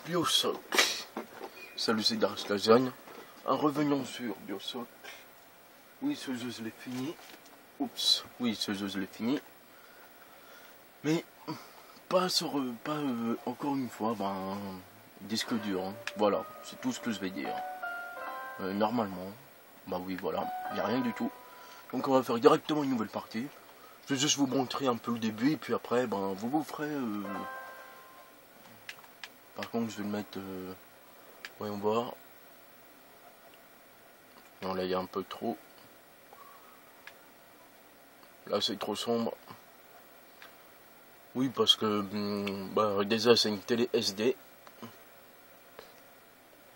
Biosoc. Salut, c'est Darius Lasagne. En revenant sur Biosoc. Oui, ce jeu je l'ai fini. Oups, oui, ce jeu je l'ai fini. Mais pas sur, encore une fois, disque dur. Hein. Voilà, c'est tout ce que je vais dire. Normalement, bah oui, voilà, il n'y a rien du tout. Donc on va faire directement une nouvelle partie. Je vais juste vous montrer un peu le début et puis après, vous ferez. Par contre, je vais le mettre. Voyons voir. Non, là il y a un peu trop. Là c'est trop sombre. Oui, parce que déjà c'est une télé SD.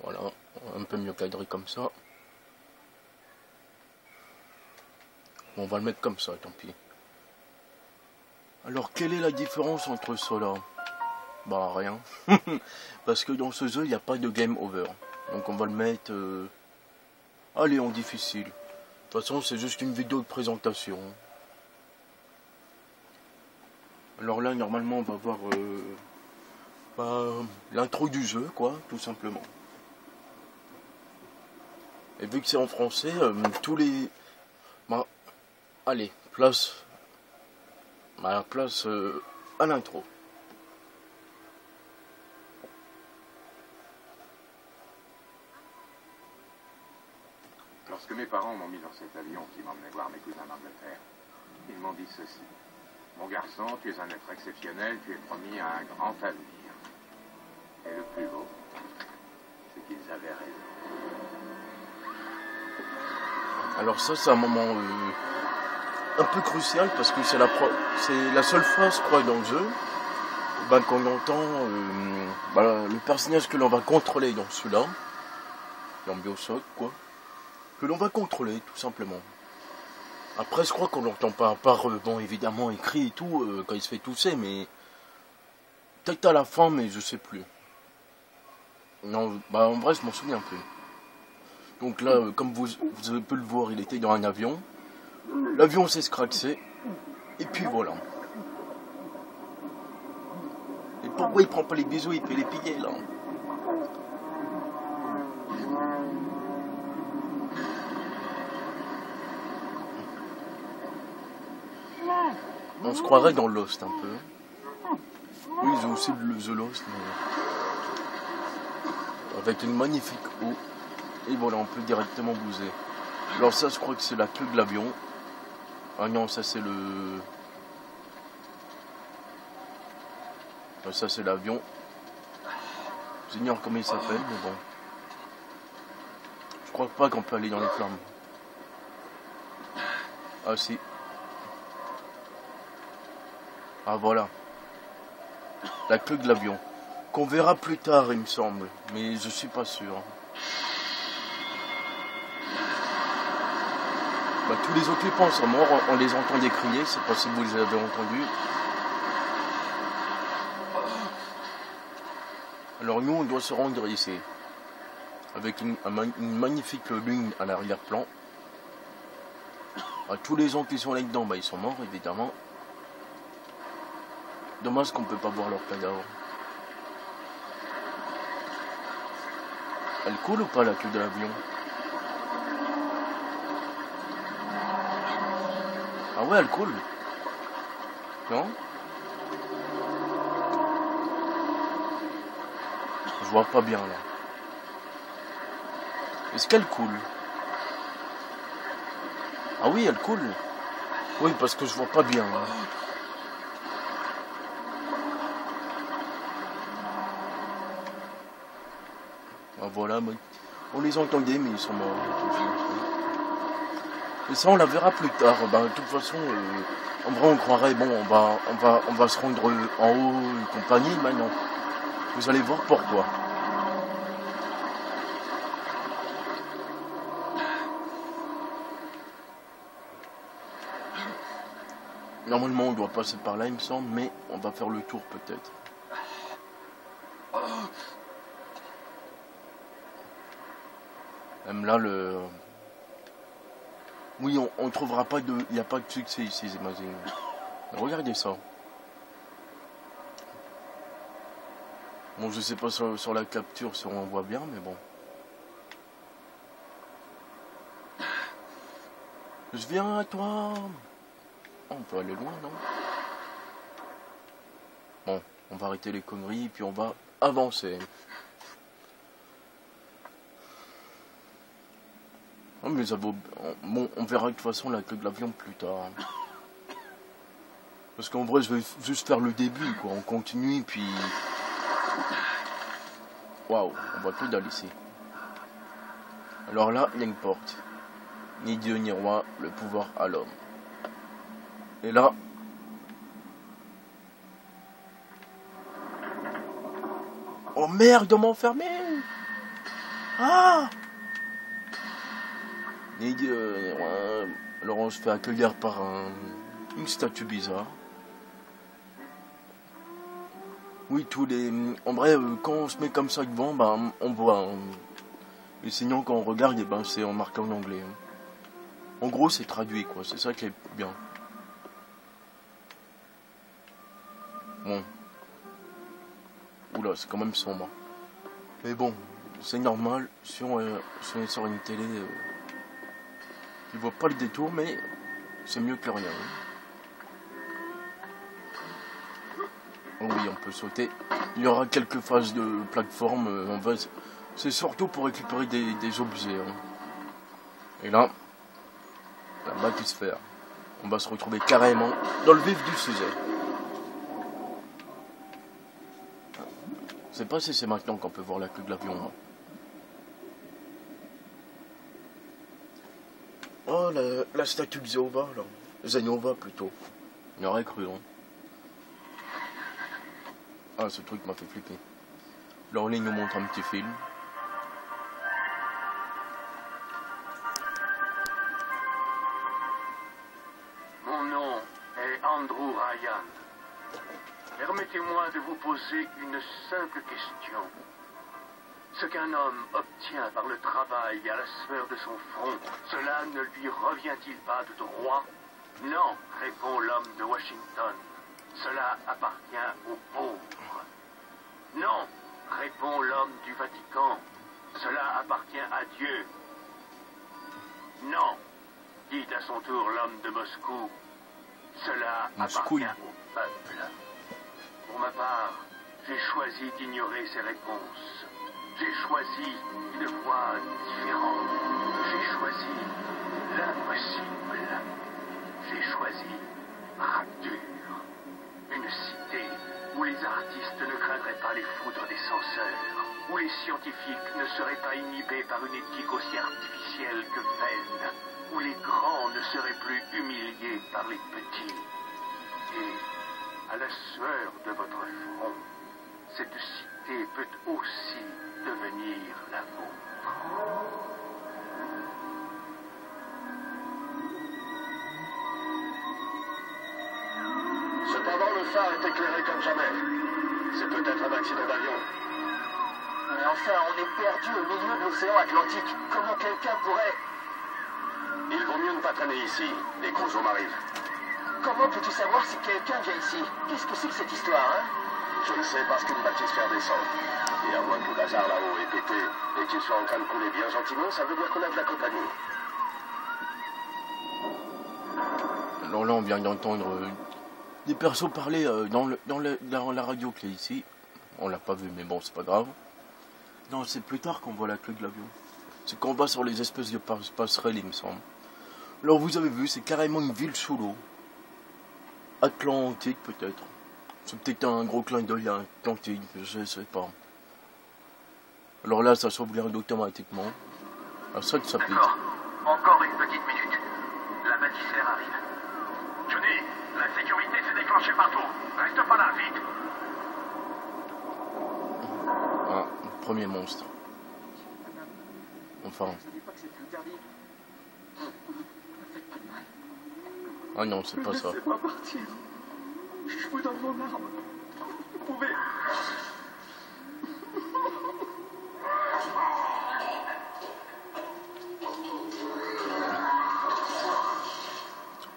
Voilà, un peu mieux cadré comme ça. Bon, on va le mettre comme ça, tant pis. Alors, quelle est la différence entre cela? Bah, rien. Parce que dans ce jeu, il n'y a pas de game over. Donc, on va le mettre... Allez, en difficile. De toute façon, c'est juste une vidéo de présentation. Alors là, normalement, on va voir l'intro du jeu, quoi, tout simplement. Et vu que c'est en français, tous les... allez, place à l'intro. Lorsque mes parents m'ont mis dans cet avion qui m'emmenait voir mes cousins d'Angleterre, ils m'ont dit ceci. Mon garçon, tu es un être exceptionnel, tu es promis à un grand avenir. Et le plus beau, c'est qu'ils avaient raison. Alors ça, c'est un moment un peu crucial parce que c'est la seule fois, je crois, dans le jeu, qu'on entend le personnage que l'on va contrôler dans celui-là, dans Biosoc, quoi, que l'on va contrôler, tout simplement. Après, je crois qu'on l'entend pas, à part, évidemment, écrit et tout, quand il se fait tousser, mais peut-être à la fin, mais je sais plus. Non, en vrai, je m'en souviens plus. Donc là, comme vous avez pu le voir, il était dans un avion. L'avion s'est scraxé. Et puis voilà. Et pourquoi il prend pas les bisous, il peut les piller là? On se croirait dans Lost un peu. Oui, j'ai aussi The Lost, mais... avec une magnifique eau. Et voilà, on peut directement bouger. Alors ça, je crois que c'est la queue de l'avion. Ah non, ça c'est le... ça c'est l'avion. J'ignore comment il s'appelle, mais bon. Je crois pas qu'on peut aller dans les flammes. Ah si. Ah voilà. La queue de l'avion. Qu'on verra plus tard, il me semble. Mais je suis pas sûr. Tous les occupants sont morts, on les entendait crier, c'est pas si vous les avez entendus. Alors nous, on doit se rendre ici, avec une magnifique lune à l'arrière-plan. Tous les gens qui sont là-dedans, ils sont morts, évidemment. Dommage qu'on peut pas voir leur cadavre. Elle coule ou pas, la queue de l'avion? Ah ouais, elle coule. Non? Je vois pas bien là. Est-ce qu'elle coule? Ah oui, elle coule. Oui, parce que je vois pas bien là. Ah voilà, on les entendait, mais ils sont morts. Et ça, on la verra plus tard. De toute façon, en vrai, on croirait, on va se rendre en haut et compagnie, maintenant. Vous allez voir pourquoi. Normalement, on doit passer par là, il me semble, mais on va faire le tour peut-être. Même là, oui, on trouvera pas de... Il n'y a pas de succès ici, j'imagine. Regardez ça. Bon, je sais pas sur la capture si on voit bien, mais bon. Je viens à toi. Oh, on peut aller loin, non? Bon, on va arrêter les conneries, puis on va avancer. Oh, mais ça vaut... Bon, on verra de toute façon la queue de l'avion plus tard. Parce qu'en vrai, je vais juste faire le début, quoi. On continue, puis... Waouh, on voit que dalle ici. Alors là, il y a une porte. Ni Dieu ni roi, le pouvoir à l'homme. Et là... Oh merde, de m'enfermer! Ah! Ni Dieu ni roi... Alors on se fait accueillir par une statue bizarre. Oui, tous les... En vrai, quand on se met comme ça devant, ben, on voit... Et sinon, quand on regarde, eh ben, c'est en marqué en anglais. En gros, c'est traduit, quoi. C'est ça qui est bien. Bon. Oula, c'est quand même sombre. Mais bon, c'est normal. Si on est sur une télé... il voit pas le détour, mais c'est mieux que rien. Oh oui, on peut sauter. Il y aura quelques phases de plateforme. C'est surtout pour récupérer des objets. Hein. Et là, la bathysphère. On va se retrouver carrément dans le vif du sujet. Je sais pas si c'est maintenant qu'on peut voir la queue de l'avion. Hein. Oh, la statue de Zéova, là. Zenova, plutôt. Il aurait cru, hein. Ah, ce truc m'a fait flipper. Là, il nous montre un petit film. Mon nom est Andrew Ryan. Permettez-moi de vous poser une simple question. Ce qu'un homme obtient par le travail à la sueur de son front, cela ne lui revient-il pas de droit? Non, répond l'homme de Washington. Cela appartient aux pauvres. Non, répond l'homme du Vatican. Cela appartient à Dieu. Non, dit à son tour l'homme de Moscou. Cela appartient au peuple. Pour ma part, j'ai choisi d'ignorer ces réponses. J'ai choisi une voie différente. J'ai choisi l'impossible. J'ai choisi Rapture. Une cité où les artistes ne craindraient pas les foudres des censeurs, où les scientifiques ne seraient pas inhibés par une éthique aussi artificielle que vaine, où les grands ne seraient plus humiliés par les petits. Et à la sueur de votre front, cette cité peut aussi devenir la vôtre. Cependant, le phare est éclairé comme jamais. C'est peut-être un accident d'avion. Mais enfin, on est perdu au milieu de l'océan Atlantique. Comment quelqu'un pourrait... Il vaut mieux ne pas traîner ici. Des gros hommes arrivent. Comment peux-tu savoir si quelqu'un vient ici? Qu'est-ce que c'est que cette histoire, hein? Je le sais parce qu'une bathysphère descend. Et à moins que le bazar là-haut ait pété et qu'il soit en train de couler bien gentiment, ça veut dire qu'on a de la compagnie. Alors là, on vient d'entendre des persos parler dans la radio qui est ici. On l'a pas vu, mais bon, c'est pas grave. Non, c'est plus tard qu'on voit la queue de l'avion. C'est qu'on va sur les espèces de passerelles, il me semble. Alors vous avez vu, c'est carrément une ville sous l'eau. Atlantique peut-être. C'est peut-être un gros clin d'œil à Atlantide, je sais pas. Alors là, ça sauvegarde automatiquement. Alors ça pique. D'accord. Encore une petite minute. La bathysphère arrive. Johnny, la sécurité s'est déclenchée partout. Reste pas là, vite. Ah, premier monstre. Enfin. Ah non, c'est pas ça. Laissez-moi partir. Je vous donne mon arme. Vous pouvez...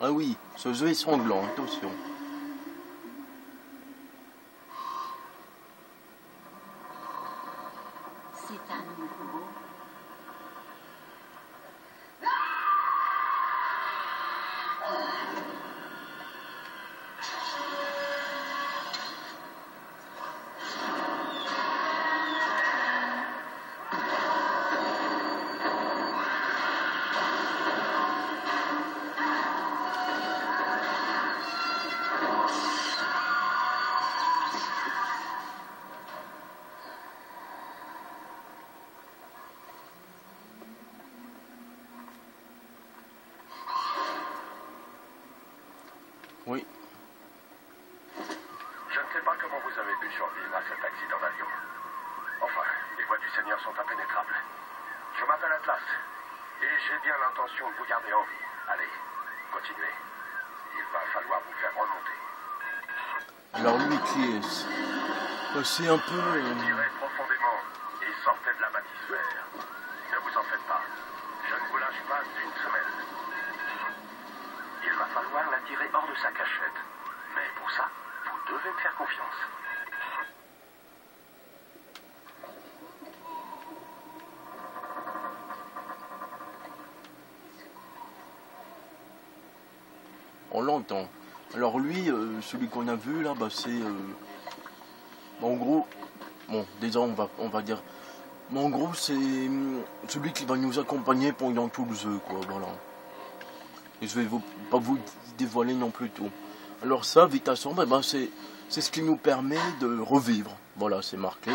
Ah oui, ce jeu est sanglant, attention. Oui. Je ne sais pas comment vous avez pu survivre à cet accident d'avion. Enfin, les voies du Seigneur sont impénétrables. Je m'appelle Atlas, et j'ai bien l'intention de vous garder en vie. Allez, continuez. Il va falloir vous faire remonter. Alors lui qui est... C'est un peu... Tirez profondément et sortez de la bâtisphère. Ne vous en faites pas. Je ne vous lâche pas d'une semelle. Il va falloir la tirer hors de sa cachette. Mais pour ça, vous devez me faire confiance. On l'entend. Alors lui, celui qu'on a vu là, bah c'est... en gros... Bon, déjà on va dire... Mais en gros, c'est celui qui va nous accompagner pendant tout le jeu, quoi, voilà. Et je vais pas vous dévoiler non plus tout. Alors ça, Vita Sombre, ben c'est ce qui nous permet de revivre. Voilà, c'est marqué.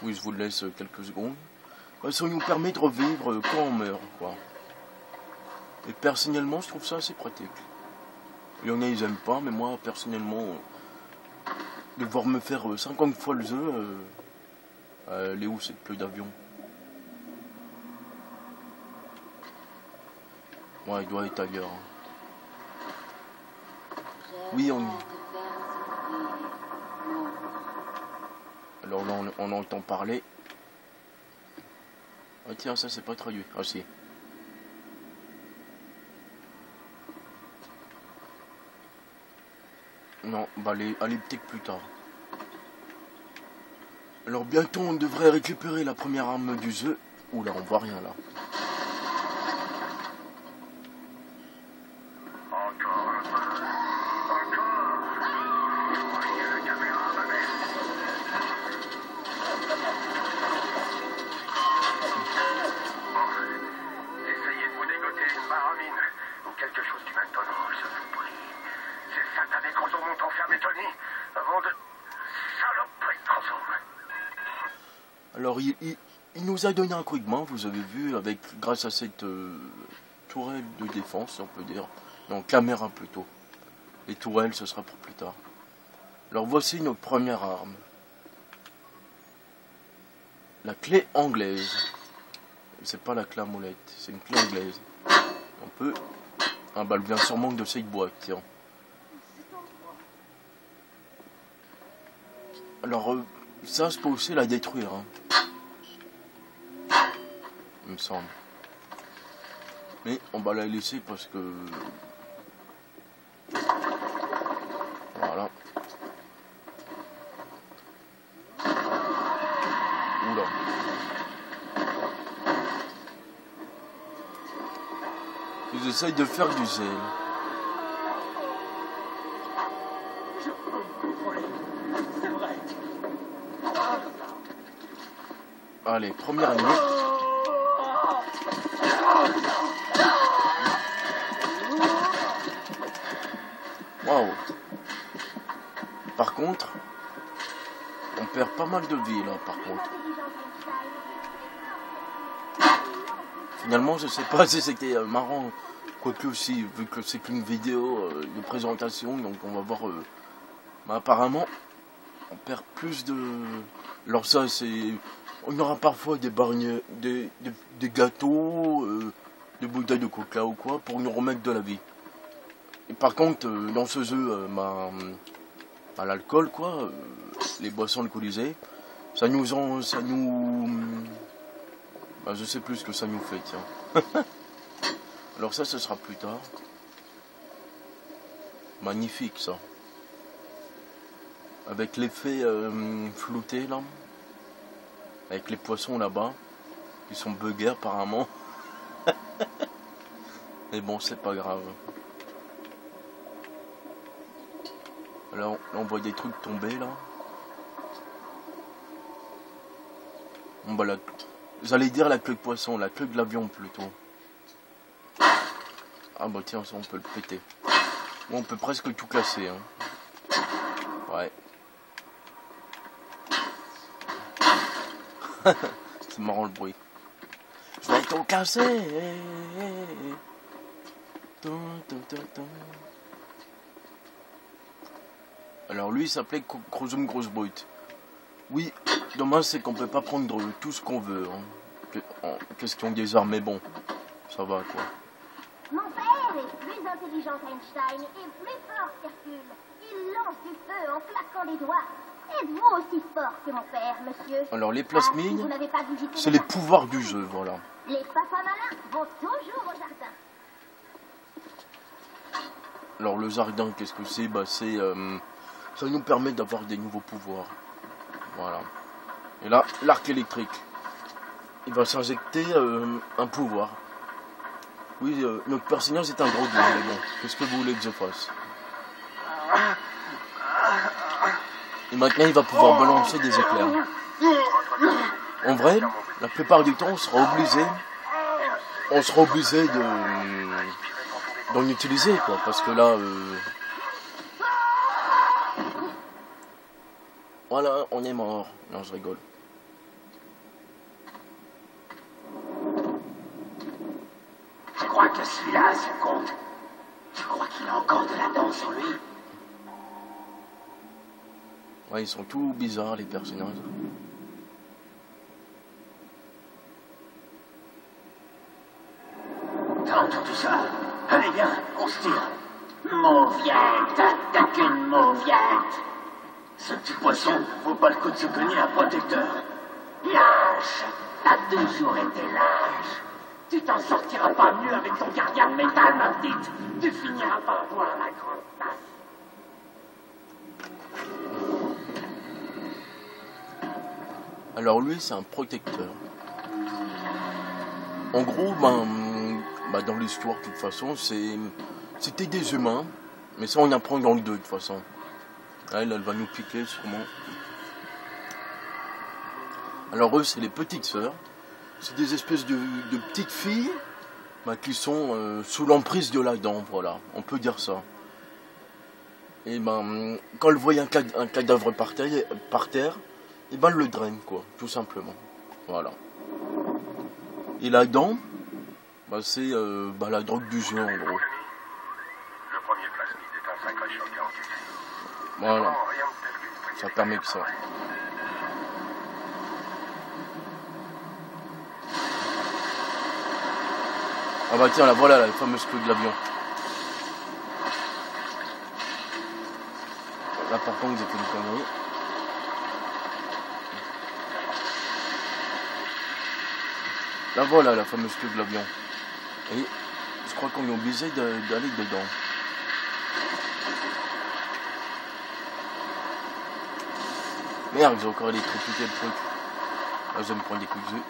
Oui, je vous le laisse quelques secondes. Ben, ça nous permet de revivre quand on meurt, quoi. Et personnellement, je trouve ça assez pratique. Il y en a, ils aiment pas, mais moi, personnellement, devoir me faire 50 fois le jeu, elle est où cette queue d'avion? Ouais, il doit être ailleurs. Oui, on... Alors là, on entend parler. Ah tiens, ça c'est pas traduit. Ah si. Non, bah allez peut-être plus tard. Alors bientôt on devrait récupérer la première arme du jeu. Oula, on voit rien là. Alors il nous a donné un coup de main, vous avez vu, grâce à cette tourelle de défense, on peut dire. Non, caméra plutôt. Les tourelles, ce sera pour plus tard. Alors voici notre première arme. La clé anglaise. C'est pas la clé à molette, c'est une clé anglaise. On peut... Ah bah elle vient sûrement de cette boîte, tiens. Alors ça, je peux aussi la détruire, hein. Il me semble. Mais on va la laisser parce que... Voilà. Oula. Ils essayent de faire du zèle. Allez, première minute. Waouh. Par contre, on perd pas mal de vie là, par contre. Finalement, je sais pas si c'était marrant, quoique aussi, vu que c'est qu'une vidéo de présentation, donc on va voir. Bah, apparemment, on perd plus de. Alors ça, c'est. On aura parfois des barniers, des gâteaux, des bouteilles de coca ou quoi, pour nous remettre de la vie. Et par contre, dans ce jeu, l'alcool, quoi, les boissons alcoolisées, ça nous... Bah, je sais plus ce que ça nous fait, tiens. Alors ça, ce sera plus tard. Magnifique, ça. Avec l'effet flouté, là. avec les poissons là-bas, qui sont buggés apparemment. Mais bon, c'est pas grave. Alors, là, on voit des trucs tomber, là. Bon, bah, j'allais dire la queue de poisson, la queue de l'avion, plutôt. Ah, bah, tiens, ça, on peut le péter. Bon, on peut presque tout casser, hein. Ouais. C'est marrant, le bruit. Je vais tout casser. Alors lui il s'appelait Krozum Grossbrut. Oui, dommage c'est qu'on peut pas prendre tout ce qu'on veut hein. En question des armes, mais bon, ça va quoi. Mon père est plus intelligent qu'Einstein et plus fort qu'Hercule. Il lance du feu en claquant des doigts. Êtes-vous aussi fort que mon père, monsieur? Alors les Si plasmides, vous n'avez pas visité c'est les pouvoirs du jeu, voilà. Les papas malins vont toujours au jardin. Alors le jardin, qu'est-ce que c'est? Bah c'est... ça nous permet d'avoir des nouveaux pouvoirs. Voilà. Et là, l'arc électrique. Il va s'injecter un pouvoir. Oui, notre personnage est un gros dieu, mais bon, qu'est-ce que vous voulez que je fasse? Et maintenant, il va pouvoir balancer des éclairs. En vrai, la plupart du temps, on sera obligé d'en utiliser, quoi, parce que là... Voilà, on est mort. Non, je rigole. Je crois que celui-là, ça compte. Je crois qu'il a encore de la danse en lui. Ouais, ils sont tous bizarres, les personnages. T'as entendu ça? Allez bien, on se tire. Mauviette, t'as qu'une mauviette. Ce petit poisson vaut pas le coup de se cogner un protecteur. Lâche, t'as toujours été lâche. Tu t'en sortiras pas mieux avec ton gardien de métal, ma petite. Tu finiras par voir la grande tasse. Alors lui, c'est un protecteur. En gros, dans l'histoire, de toute façon, c'était des humains. Mais ça, on apprend dans le 2, de toute façon. Elle va nous piquer, sûrement. Alors eux, c'est les petites sœurs. C'est des espèces de petites filles qui sont sous l'emprise de l'Adam, voilà. On peut dire ça. Et quand elles voient un cadavre par terre, et elles le drainent, quoi, tout simplement. Voilà. Et l'Adam, c'est la drogue du jeu, en gros. Le premier plasmide est un sacré choc à encaisser. Voilà. Non, rien de tel qu'une poignée Ça permet que ça. Ah bah tiens, là voilà la fameuse queue de l'avion. Là par contre j'ai fait une connerie. Là voilà la fameuse queue de l'avion. Et je crois qu'on est obligé d'aller dedans. Merde, j'ai encore électrocuté le truc. Là je vais me prendre des coups de jus.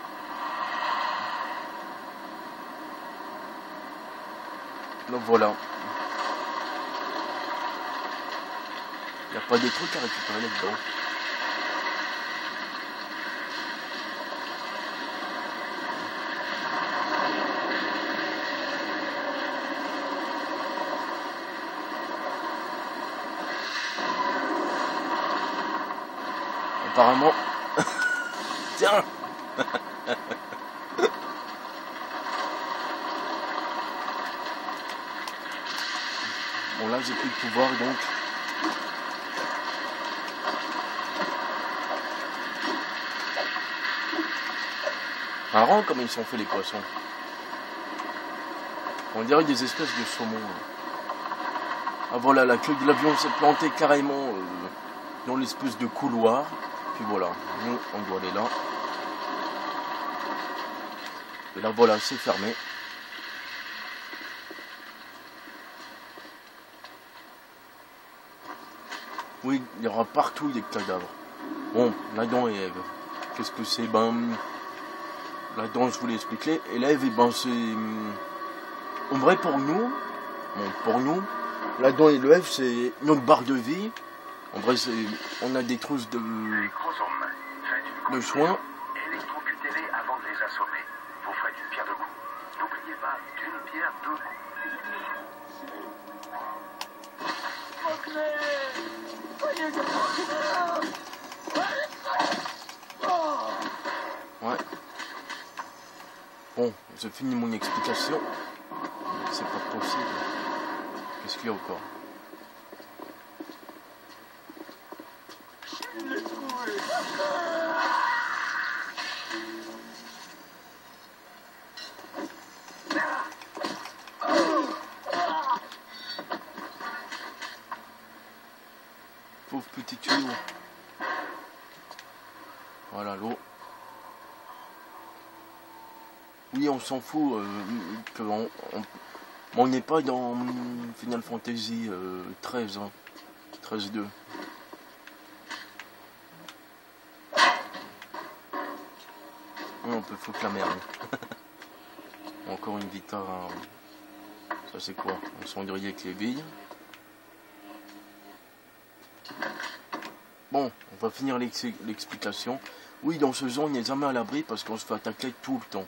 Donc voilà. Il n'y a pas des trucs à récupérer là-dedans. Apparemment. Tiens. Bon là j'ai plus de pouvoir donc. Marrant comme ils sont faits les poissons. On dirait des espèces de saumon. Ah voilà, la queue de l'avion s'est plantée carrément dans l'espèce de couloir. Puis voilà, nous on doit aller là. Et là voilà, c'est fermé. Oui, il y aura partout des cadavres. Bon, Adam et Ève. qu'est-ce que c'est? Ben, la dent, je vous l'ai expliqué. Et l'Ève, ben, c'est... En vrai, pour nous, la dent et le Ève, c'est notre barre de vie. En vrai, on a des trousses de soins. Électrocutez-les avant de les assommer. Vous ferez d'une pierre deux coups. N'oubliez pas, d'une pierre deux coups. Ouais. Bon, j'ai fini mon explication. C'est pas possible. Qu'est-ce qu'il y a encore? Pauvre petit tuyau. Voilà l'eau. Oui, on s'en fout on n'est pas dans Final Fantasy 13, hein. 13-2. On peut foutre la merde. Encore une guitare. Ça c'est quoi? Un cendrier avec les billes. Bon, on va finir l'explication. Oui, dans ce jeu, on n'est jamais à l'abri parce qu'on se fait attaquer tout le temps.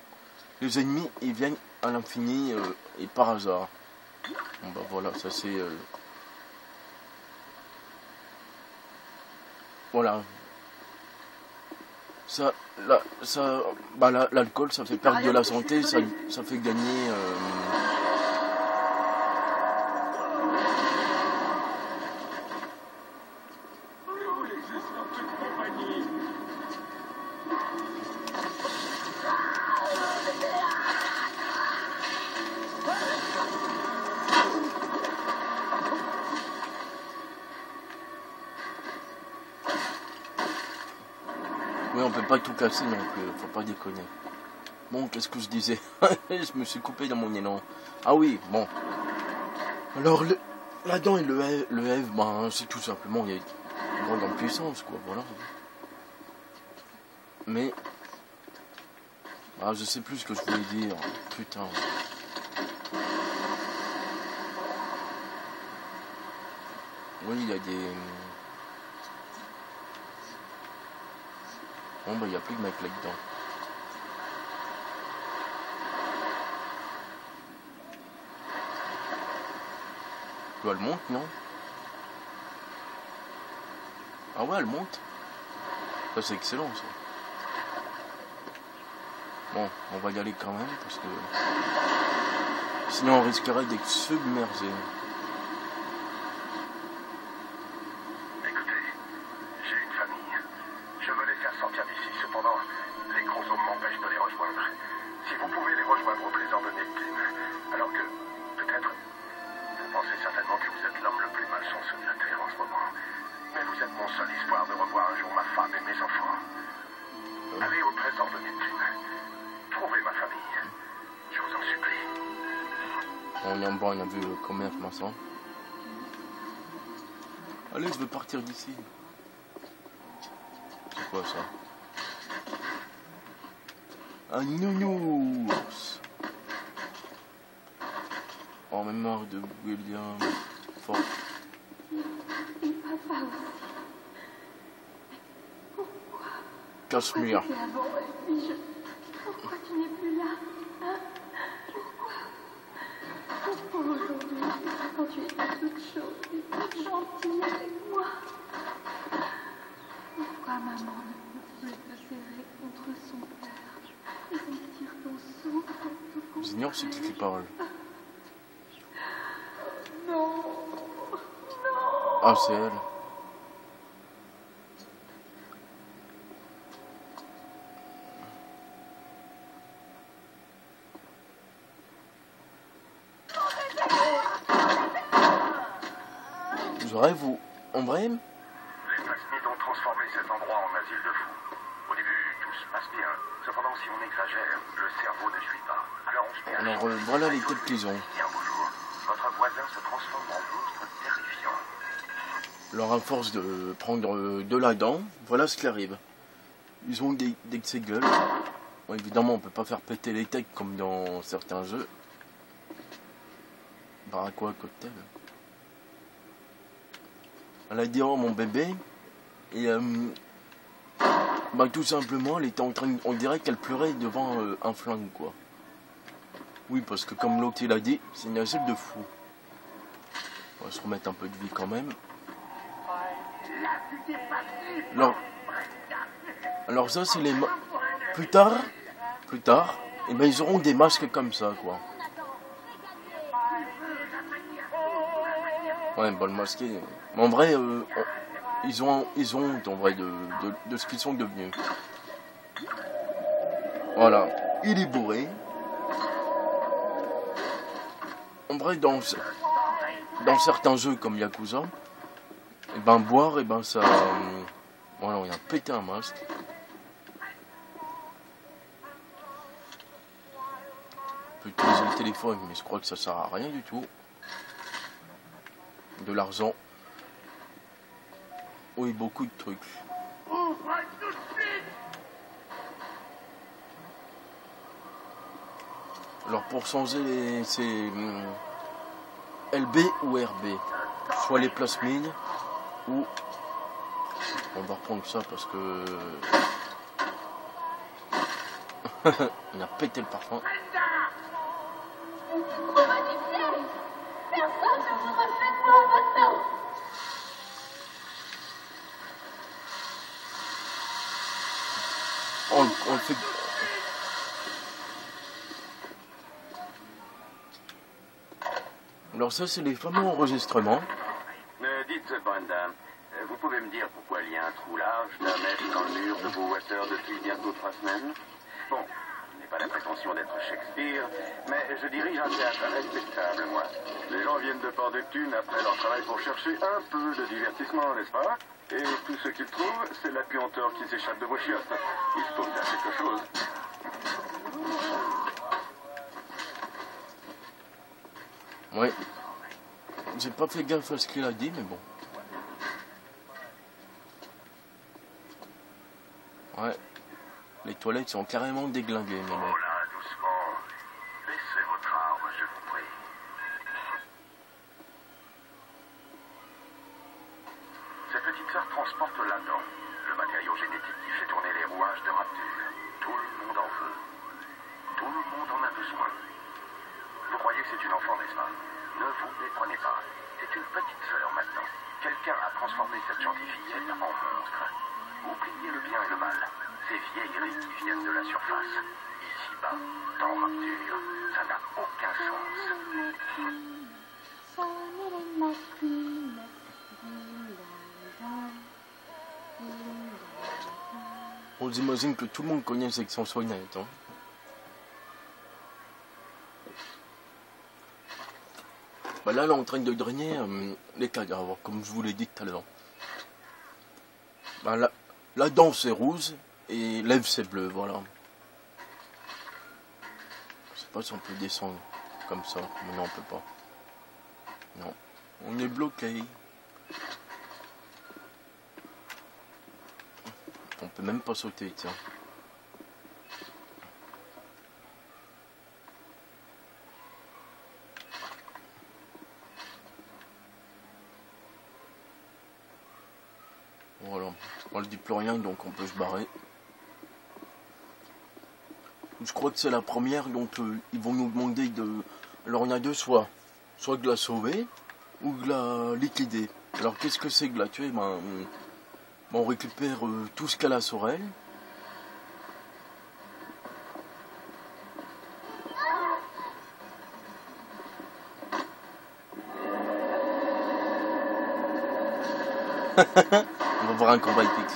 Les ennemis, ils viennent à l'infini et par hasard. Bon bah voilà, ça c'est... Voilà. L'alcool, ça fait perdre de la santé, ça fait gagner... Oui, on peut pas tout casser non plus, faut pas déconner. Bon, qu'est-ce que je disais? Je me suis coupé dans mon élan. Ah oui, bon. Alors, la dent et le Ève, ben, c'est tout simplement, il y a une grande puissance, quoi, voilà. Mais... Ah, je sais plus ce que je voulais dire. Putain. Oui, il y a des... Bon, bah, il n'y a plus de mec là-dedans. Elle monte, non? Ah ouais, elle monte. Ça, c'est excellent, ça. Bon, on va y aller quand même, parce que... Sinon, on risquerait d'être submergé. Écoutez, j'ai une famille. Je veux les faire sortir d'ici. Cependant, les chromosomes m'empêchent de les rejoindre. Si vous pouvez les rejoindre au trésor de Neptune, alors que, peut-être, vous pensez certainement que vous êtes l'homme le plus malchanceux de la Terre en ce moment. Mais vous êtes mon seul espoir de revoir un jour ma femme et mes enfants. Allez au trésor de Neptune. Trouvez ma famille. Je vous en supplie. On a vu le commerce, machin. Allez, je veux partir d'ici. C'est quoi ça? Un nounours. Oh, mais marre de William. Fort. Et papa aussi. Pourquoi? Cachemire. Pourquoi tu étais avant et puis pourquoi tu n'es plus là? Hein? Pourquoi aujourd'hui, quand tu étais toute chaude et toute gentille avec moi? Pourquoi maman ne pouvait te serrer contre son père et sentir ton souffle dans ton J'ignore ce qui parle. Non, non. Ah, c'est elle. Je rêve ou... En vrai? Les plasmides ont transformé cet endroit en asile de fous. Au début, tout se passe bien. Cependant, si on exagère, le cerveau ne suit pas. Alors on se met à... Alors voilà les têtes qu'ils ont. Et un beau jour, votre voisin se transforme en monstre terrifiant. Alors à force de prendre de la dent, voilà ce qui arrive. ils ont des gueules. Bon, évidemment, on peut pas faire péter les têtes comme dans certains jeux. Baraquois cocktail. Elle a dit oh mon bébé et bah tout simplement elle était en train on dirait qu'elle pleurait devant un flingue quoi. Oui parce que comme l'autre il a dit c'est une assiette de fou. On va se remettre un peu de vie quand même. Alors ça c'est les plus tard et ben ils auront des masques comme ça quoi. Ouais, bon, le masqué. Mais en vrai, ils ont honte en vrai de ce qu'ils sont devenus. Voilà, il est bourré. En vrai, dans certains jeux comme Yakuza, et ben boire, et ben ça. Voilà, on a pété un masque. On peut utiliser le téléphone, mais je crois que ça sert à rien du tout. De l'argent. Oui, beaucoup de trucs. Alors pour changer c'est LB ou RB. Soit les plasmides ou on va reprendre ça parce que on a pété le parfum. On le fait. Alors ça c'est les fameux enregistrements. Dites Brenda, vous pouvez me dire pourquoi il y a un trou large d'1 mètre dans le mur de vos water depuis bientôt 3 semaines? Bon, je n'ai pas la prétention d'être Shakespeare, mais je dirige un théâtre respectable, moi. Les gens viennent de Port de Thune après leur travail pour chercher un peu de divertissement, n'est-ce pas? Et tout ce qu'ils trouvent, c'est la puanteur qui s'échappe de vos chiottes. Il se faut faire quelque chose. Ouais. J'ai pas fait gaffe à ce qu'il a dit, mais bon. Ouais. Les toilettes sont carrément déglinguées, mais bon. Oh là, doucement. Laissez votre arme, je vous prie. Cette petite sœur transporte là-dedans le matériau génétique qui fait tourner les rouages de Rapture. Tout le monde en veut. Tout le monde en a besoin. Vous croyez que c'est une enfant, n'est-ce pas? Ne vous méprenez pas. C'est une petite sœur maintenant. Quelqu'un a transformé cette gentille fillette en monstre. Oubliez le bien et le mal. Ces vieilleries qui viennent de la surface. Ici-bas, dans Rapture, ça n'a aucun sens. On s'imagine que tout le monde connaît Section Soignette, hein. Bah là, elle est en train de drainer les cadavres, comme je vous l'ai dit tout à l'heure. Bah la dent c'est rouge et lèvres c'est bleu, voilà. Je sais pas si on peut descendre comme ça, mais non on peut pas. Non, on est bloqué. On peut même pas sauter, tiens. Voilà, on ne dit plus rien donc on peut se barrer. Je crois que c'est la première donc ils vont nous demander de... Alors il y en a deux soit de la sauver ou de la liquider. Alors qu'est-ce que c'est que la tuer? On récupère tout ce qu'elle a sur elle. On va voir un combat épique.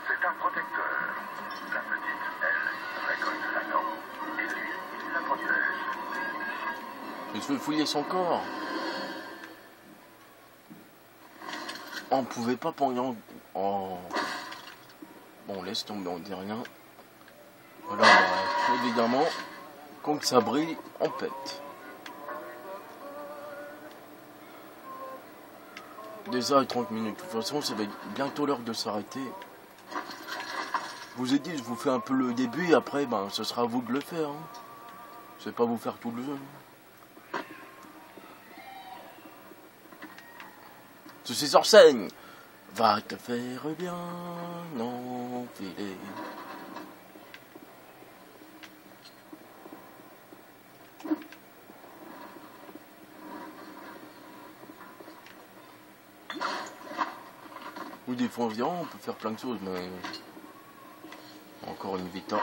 C'est un protecteur. La petite, elle, récolte la dent. Et lui, il la protège. Je veux fouiller son corps. On pouvait pas pendant... Oh. Bon, laisse tomber, on dit rien. Voilà, bah, évidemment, quand ça brille, on pète. 2h30. De toute façon, ça va être bientôt l'heure de s'arrêter. Je vous ai dit, je vous fais un peu le début et après, ben, ce sera à vous de le faire. Hein. Je vais pas vous faire tout le jeu. Ceci s'enseigne. Va te faire bien enfiler. Ou des fois environ, on peut faire plein de choses, mais encore une Vita.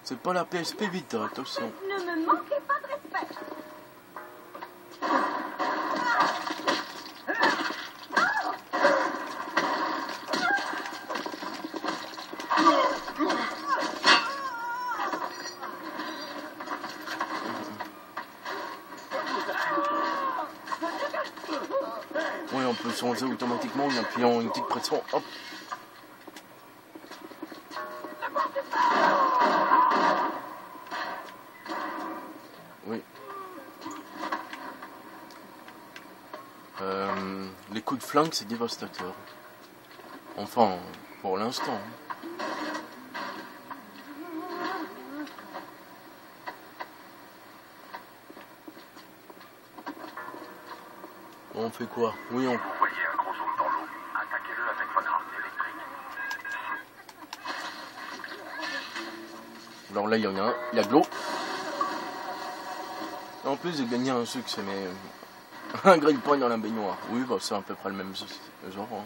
C'est pas la PSP Vita, attention. Ne me manquez pas de respect. Oui, on peut changer automatiquement en appuyant une petite pression. Hop. Oui. Les coups de flingue, c'est dévastateur. Enfin, pour l'instant. On fait quoi? Oui, on... Vous voyez un gros zoom dans l'eau, attaquez-le avec votre arme électrique. Alors là, il y en a un. Il y a de l'eau. En plus, j'ai gagné un succès, mais... un grille point dans la baignoire. Oui, bah, c'est à peu près le même genre. Hein.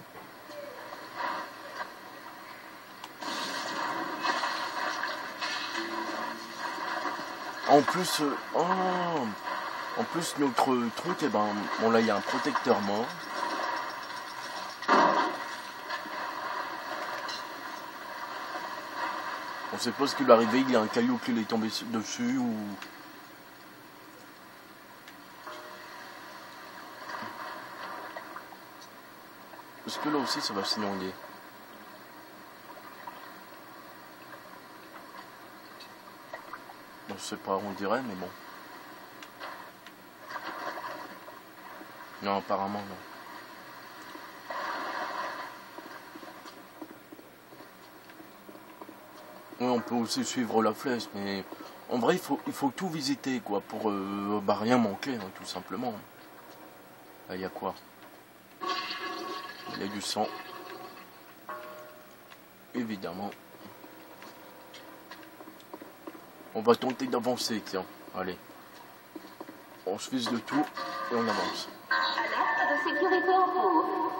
En plus... En plus, notre truc, eh ben, bon là, il y a un protecteur mort. On sait pas ce qui lui est arrivé, il y a un caillou qui lui est tombé dessus ou... Parce que là aussi, ça va s'inonder. Bon, je sais pas, on dirait, mais bon. Non, apparemment, non. Oui, on peut aussi suivre la flèche, mais en vrai, il faut tout visiter, quoi, pour bah, rien manquer, hein, tout simplement. Là, il y a quoi? Il y a du sang. Évidemment. On va tenter d'avancer, tiens. Allez. On se vise de tout et on avance. Alerte de sécurité en cours.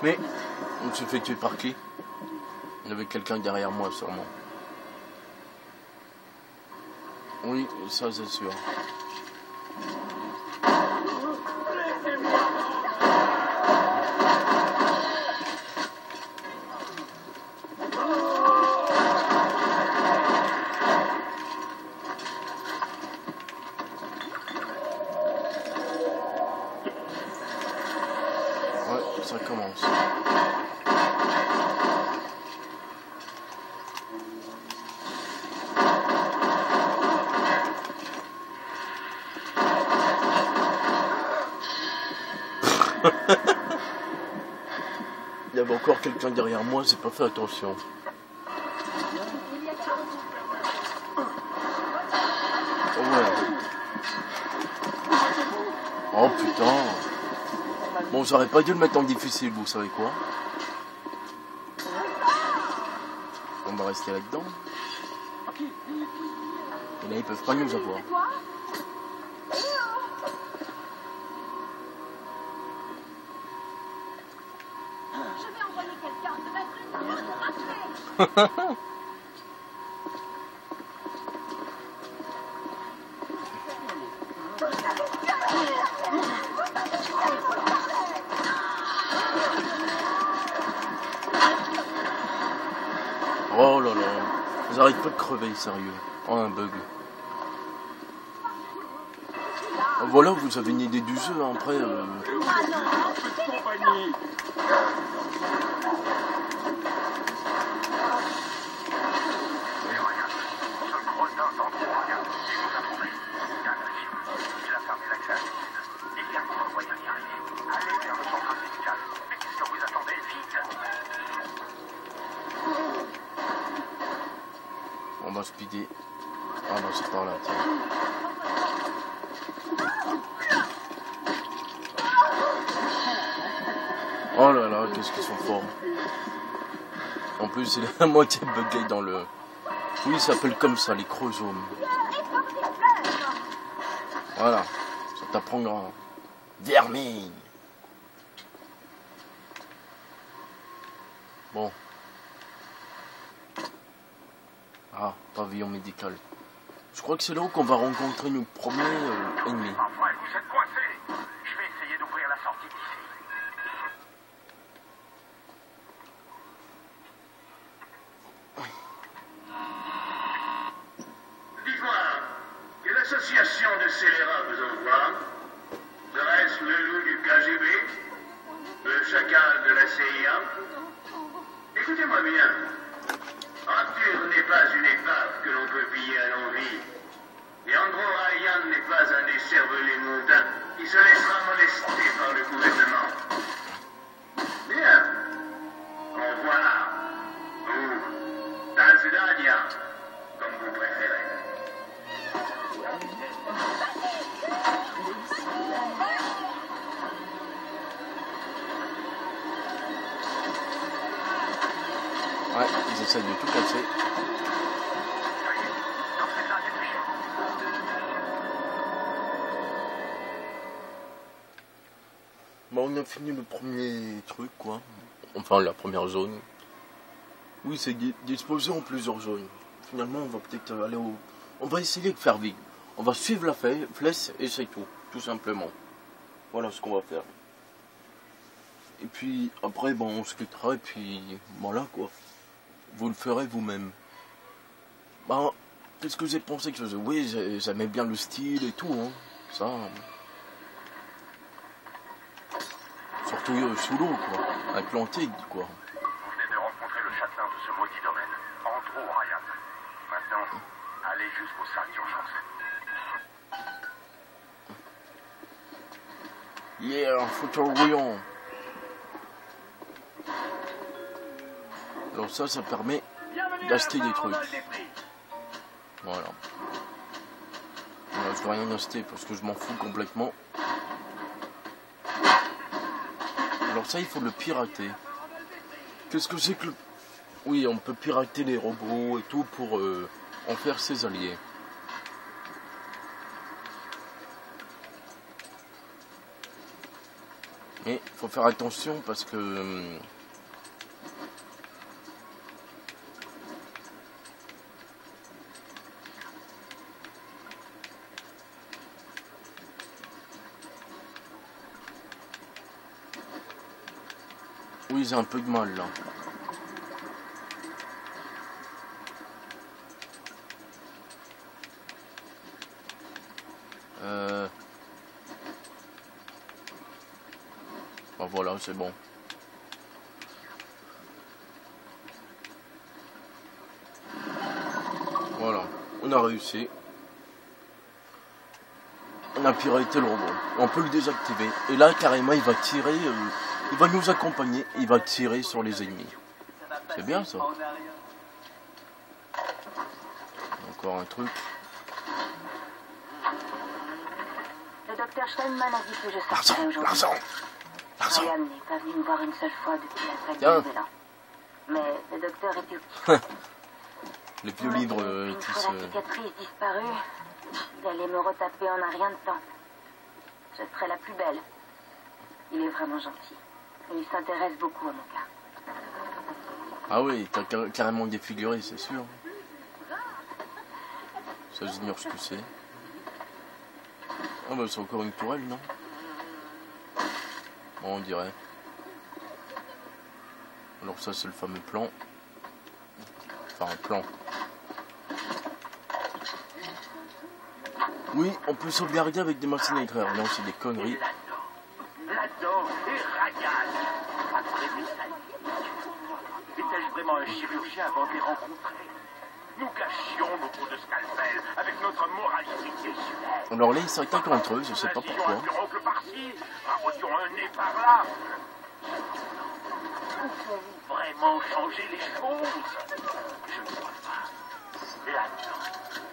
Mais on se fait tuer par qui? Il y avait quelqu'un derrière moi, sûrement. Oui, ça c'est sûr. Ouais, ça commence. Il y avait encore quelqu'un derrière moi, j'ai pas fait attention. Oh ouais. Oh putain. Bon, j'aurais pas dû le mettre en difficile, vous savez quoi? On va rester là-dedans. Et là, ils peuvent pas nous avoir. Je vais envoyer quelqu'un te mettre une puce pour rappeler. Ils arrêtent pas de crever, sérieux. Oh, un bug. Voilà, vous avez une idée du jeu, hein. Après... Un peu de compagnie. Mais rien. Ce gredin d'Andrew Ryan, il nous a trouvés. Il a fermé l'accès à l'usine. Il y a encore moyen d'y arriver. Allez vers le centre médical. Mais qu'est-ce que vous attendez? Vite! On va speeder. Ah non, c'est par là, tiens. Oh là là, qu'est-ce qu'ils sont forts. En plus, il est à moitié bugué dans le... Oui, ça s'appelle comme ça, les chromosomes. Voilà, ça t'apprendra. Vermine. Bon. Ah, pavillon médical. Je crois que c'est là où qu'on va rencontrer nos premiers ennemis. Enfin, vous êtes coincés. Je vais essayer d'ouvrir la sortie d'ici. Dites-moi, quelle association de scélérats vous envoie? Serait-ce le loup du KGB? Le chacal de la CIA? Écoutez-moi bien. Arthur n'est pas une épave que l'on peut piller à l'envie. Et Andrew Ryan n'est pas un des cervelets mondains qui se laissera molester par le gouvernement. Bien. Au revoir. Ou Tanzania, comme vous préférez. Ouais, ils essayent de tout casser. Bon, on a fini le premier truc, quoi. Enfin, la première zone. Oui, c'est disposé en plusieurs zones. Finalement, on va peut-être aller au... On va essayer de faire vite. On va suivre la flèche et c'est tout simplement. Voilà ce qu'on va faire. Et puis, après, bon, on se quittera et puis, voilà, quoi. Vous le ferez vous-même. Bah, qu'est-ce que j'ai pensé que je faisais? Oui, j'aimais bien le style et tout, hein. Ça... Surtout sous l'eau, quoi. Avec l'antique, quoi. Vous venez de rencontrer le châtelain de ce maudit domaine, Andrew Ryan. Maintenant, allez jusqu'aux salles d'urgence. Yeah, fauteuil roulant. Alors ça permet d'acheter des trucs. Voilà. Je dois rien acheter parce que je m'en fous complètement. Alors ça, il faut le pirater. Qu'est-ce que c'est que le... Oui, on peut pirater les robots et tout pour en faire ses alliés. Mais il faut faire attention parce que... Oui, j'ai un peu de mal là. Ben voilà, c'est bon. Voilà, on a réussi. On a piraté le robot. On peut le désactiver. Et là, carrément, il va tirer... il va nous accompagner. Il va tirer sur les ennemis. C'est bien, ça. Encore un truc. Le docteur Steinman a dit que je sortirais aujourd'hui. Ryan n'est pas venu me voir une seule fois depuis la tragédie de là. Mais le docteur était... Les vieux livres une fois la cicatrice disparue, il allait me retaper en un rien de temps. Je serai la plus belle. Il est vraiment gentil. Et il s'intéresse beaucoup à mon cas. Ah oui, t'as carrément défiguré, c'est sûr. Ça, j'ignore ce que c'est. Ah bah c'est encore une tourelle, non? Bon, on dirait. Alors ça, c'est le fameux plan. Enfin, un plan. Oui, on peut sauvegarder avec des machines à écrire. Non, c'est des conneries. Lado et Ryan. Après des années. Étais-je vraiment un chirurgien avant de les rencontrer? Nous cachions nos coups de scalpel avec notre moralité désuète. Alors là, ils s'attaquent entre eux, je sais pas pourquoi. Un par-ci, un nez par là. Pouvons-nous vraiment changer les choses? Je ne crois pas. Là-dedans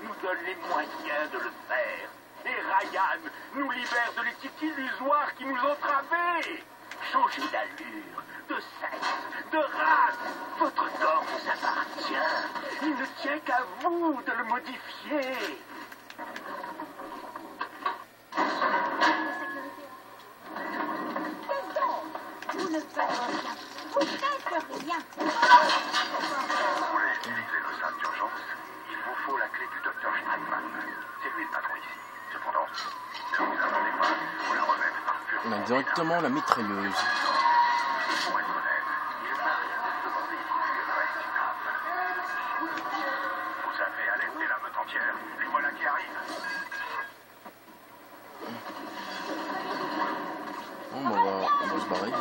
nous donne les moyens de le faire. Et Ryan nous libère de l'éthique illusoire qui nous entravait. Changer d'allure, de sexe, de race. Votre corps vous appartient. Il ne tient qu'à vous de le modifier. Vous ne faites rien. Vous faites rien. Vous voulez utiliser le sac d'urgence? Il vous faut la clé du docteur Steinman. C'est lui le patron ici. Cependant, ne vous attendez pas pour la remettre par pur. On a directement la mitrailleuse. Pour être honnête, il n'a rien de se demander si tu restes stable. Vous avez alerté la meute entière. Les voilà qui arrivent. Bon, bah, on va se barrer.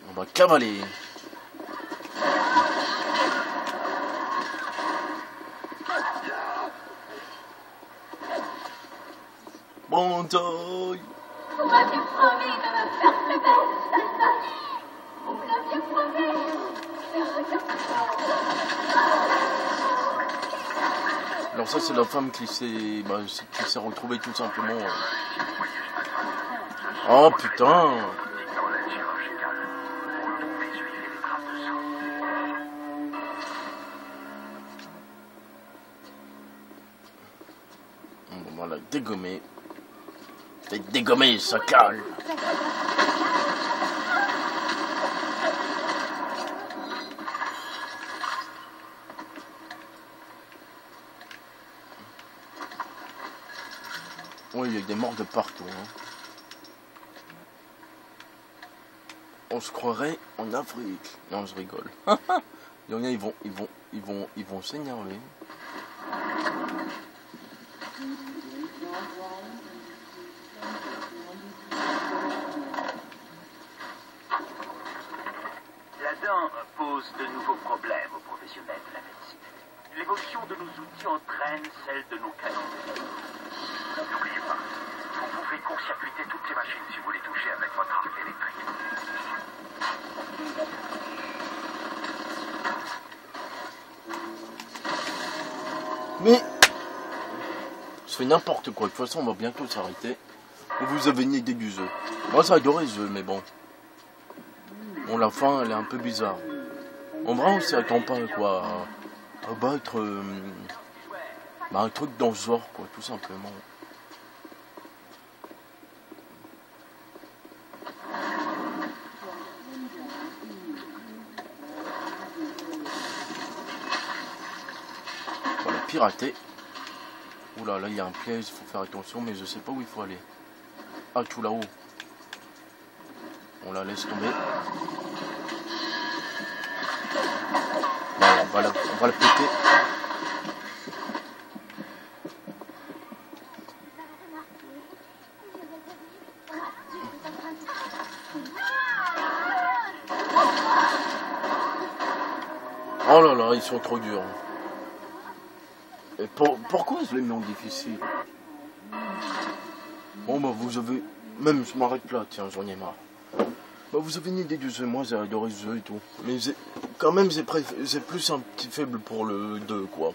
On va cavaler. Bon taille. Vous m'aviez promis de me faire plus belle, Steinman. Vous me l'aviez promis. Alors ça c'est la femme qui s'est retrouvée tout simplement. Oh putain. Dans l'aide chirurgicale, vous pouvez suivre les traces de sang. On va la dégommer. T'es dégommé, ça cale. Oui, il y a des morts de partout. Hein. On se croirait en Afrique. Non, je rigole. Il y en a, ils vont s'énerver. La dent pose de nouveaux problèmes aux professionnels de la médecine. L'évolution de nos outils entraîne celle de nos canons. N'oubliez pas, vous pouvez court-circuiter toutes ces machines si vous les touchez avec votre arc électrique. Mais je fais n'importe quoi. De toute façon, on va bientôt s'arrêter. Vous avez une idée du jeu. Moi, j'ai adoré ce jeu, mais bon. Bon, la fin, elle est un peu bizarre. En vrai, on s'y attend pas, quoi, à battre un truc dans le genre, quoi, tout simplement. Voilà, pirater. Oula, là, il y a un piège, il faut faire attention, mais je sais pas où il faut aller. Ah, tout là-haut. On la laisse tomber. Voilà, on va la péter. Oh là là, ils sont trop durs. Et pourquoi je les mets en difficile? Bon bah vous avez... Même je m'arrête là, tiens, j'en ai marre. Bah vous avez une idée du jeu, moi j'ai adoré ce jeu et tout. Mais quand même j'ai plus un petit faible pour le 2 quoi.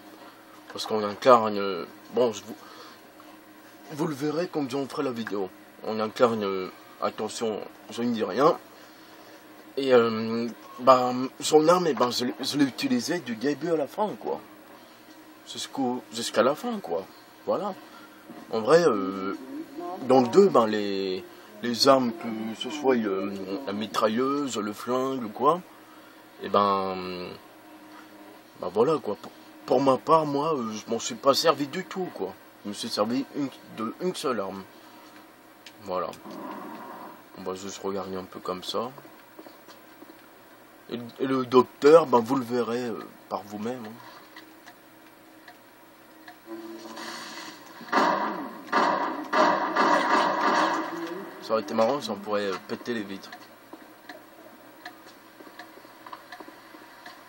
Parce qu'on incarne... Bon, vous le verrez quand j'en ferai la vidéo. On incarne... Attention, je ne dis rien. Et bah son arme, bah, je l'ai utilisé du début à la fin quoi. Jusqu'à la fin quoi. Voilà. En vrai, dans le 2, ben, les armes, que ce soit la mitrailleuse, le flingue ou quoi, et ben voilà quoi. Pour ma part, moi, je m'en suis pas servi du tout quoi. Je me suis servi d'une seule arme. Voilà. On va juste regarder un peu comme ça. Et le docteur, ben, vous le verrez par vous-même. Hein. Ça aurait été marrant si on pourrait péter les vitres.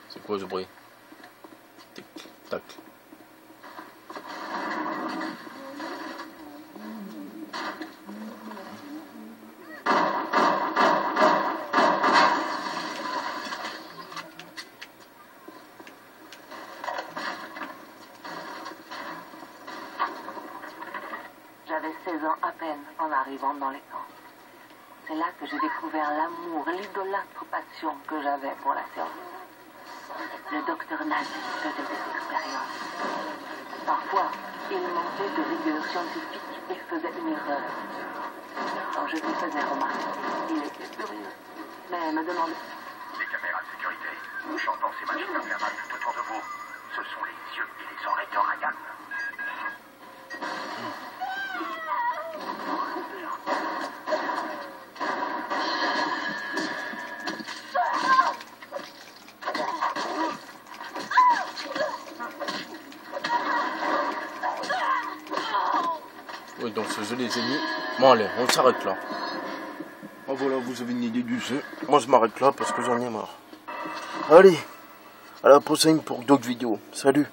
C'est quoi ce bruit? Tic, tac. J'avais 16 ans à peine en arrivant dans les camps. C'est là que j'ai découvert l'amour, l'idolâtre passion que j'avais pour la science. Le docteur nazi faisait des expériences. Parfois, il manquait de rigueur scientifique et faisait une erreur. Quand je lui faisais remarquer, il était furieux, mais me demandait... Les caméras de sécurité, j'entends ces machines infernales tout autour de vous. Ce sont les yeux et les oreilles de Ryan. Oui, donc ce jeu les ennemis. Bon allez, on s'arrête là. Oh, voilà, vous avez une idée du jeu. Moi je m'arrête là parce que j'en ai marre. Allez, à la prochaine pour d'autres vidéos. Salut.